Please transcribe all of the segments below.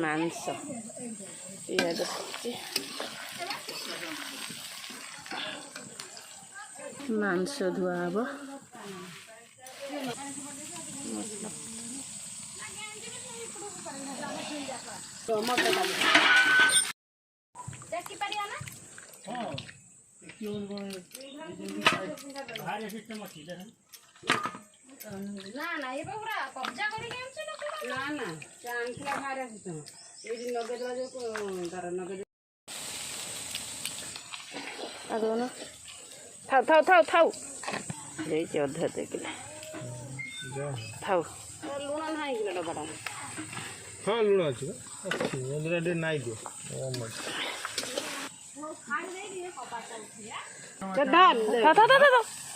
ମାଂସ ପିଆଜ ପକେଇ ମାଂସ ଧୁଆ ହବ। ନା ନା ଏବେ ପୁରା କବ୍ଜା କରିକି ଆଣିଛି ନା ନା ସେ ଆଣିଥିଲା ବାହାରେ ଆସିଥିଲା ଏଇଠି ନଗେଇଦେଲା ଯୋଉ ତାର ନଗେଇ ଥାଉ ଥାଉ ଥାଉ ଥାଉ ଦେଇଛି ଅଧା ଦେଖିଲେ ଥାଉ ଲୁଣ ନାହିଁ କିଲୋ ଡବାଟା। ହଁ ଲୁଣ ଅଛି ଟିକେ ନାଇଁ ଦିଅ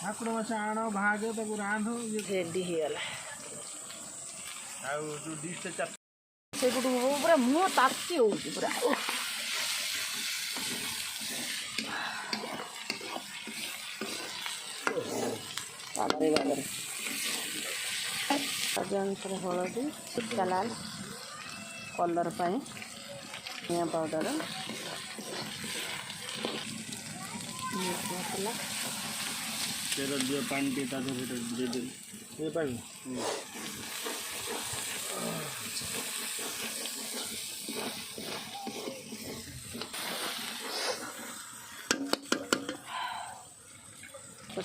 ଭାକୁର ମାଛ ଆଣ ଭାଗ ତାକୁ ରାନ୍ଧ ରେଡି ହେଇଗଲା। ଆଉ ଯୋଉ ଡିଶଟା ଚାପ ସେପଟୁ ପୁରା ମୁହଁ ତାତି ହଉଛି ପୁରା। ବାବାରେ ବାବାରେ ସ୍ୱାଦ ଅନୁସାରେ ହଳଦୀ ଟିକା ଲାଲ କଲର୍ ପାଇଁ ଧନିଆ ପାଉଡ଼ର ମସଲା ତେଲ ଦିଅ ପାଣି ଟିକେ ତା ଦେହରେ ଦେଇଦେଲି ଏ ପାଣି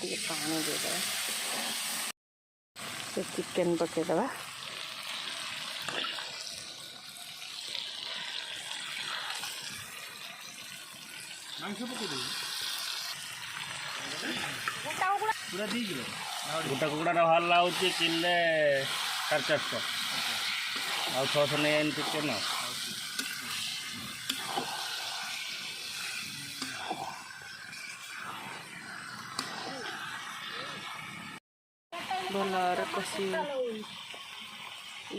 ଟିକେ ପାଣି ଦେଇଦେବା ସେ ଚିକେନ୍ ପକେଇଦେବା ମାଂସ ପକେଇଦେବି ପୁରା 2 କିଲୋ ଗୋଟା କୁକୁଡ଼ାଟା ବାହାରିଲା ହେଉଛି କିଲେ 450 ଆଉ 600 ନେଇ ଆଣି ଚିକେନ୍ ଭଲରେ କଷି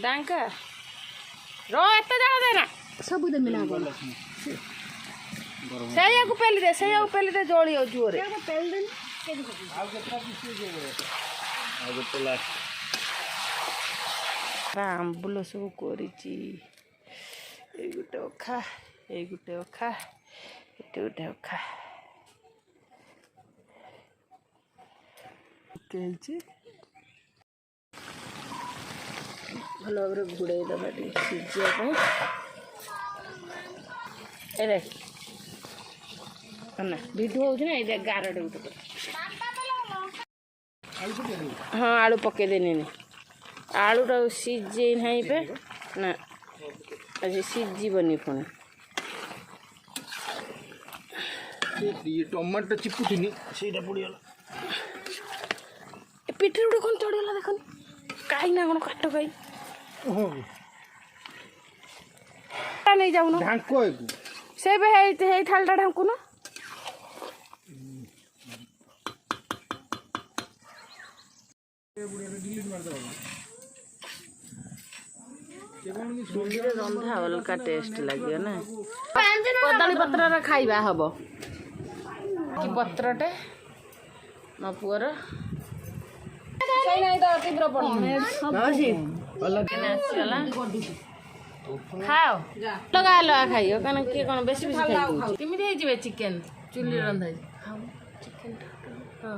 ଡାଙ୍କା ର ଏତେ ଜାଳ ଦେନା ସବୁ ଦେମି ନା ସେଇଆକୁ ପେଲି ଦେ ଜଳି ଆଉ ଜୋରେ ଆମ୍ବୁଲ ସବୁ କରିଛି ଏଇ ଗୋଟେ ଅଖା ଏଇ ଗୋଟେ ଅଖା ଏଠି ଗୋଟେ ଅଖା ହେଇଛି। ଭଲ ଭାବରେ ଘୋଡ଼େଇ ଦେବା ଟିକେ ସିଝିବା ପାଇଁ ଏରେ ନା ଭିଡ଼ିଓ ହେଉଛି ନା ଏଇଟା ଗାରଟେ ଗୋଟେ ହଁ ଆଳୁ ପକେଇଦେନି ଆଳୁଟା ସିଝେଇ ନାହିଁ ପେ ନା ଆଜି ସିଝିବନି ପୁଣି ଟମାଟୋ ଚିପୁଥିନି ସେଇଟା ପଡ଼ିଗଲା ପିଠରେ ଗୋଟେ କ'ଣ ଚଢ଼ିଗଲା ଦେଖନି କାଇ ନା କ'ଣ କାଠ କାଇ ନେଇ ଯାଉନ ଢାଙ୍କ ସେ ବି ହେଇ ଥାଳିଟା ଢାଙ୍କୁନ ଚୁଲିରେ ରନ୍ଧା ଅଲଗା ଟେଷ୍ଟ ଲାଗିବ ନା କଦଳୀ ପତ୍ରରେ ଖାଇବା ହବ କି ପତ୍ରଟେ ମୋ ପୁଅର ଆସିଗଲା ଖାଅ ଅଲଗା ଅଲଗା ଖାଇବ କାରଣ କିଏ କ'ଣ ବେଶୀ ବେଶୀ ଖାଇଦେଉଛି କେମିତି ହେଇଯିବେ ଚିକେନ୍ ଚୁଲିରେ ରନ୍ଧା ହେଇଛି ଚିକେନ୍ ହଁ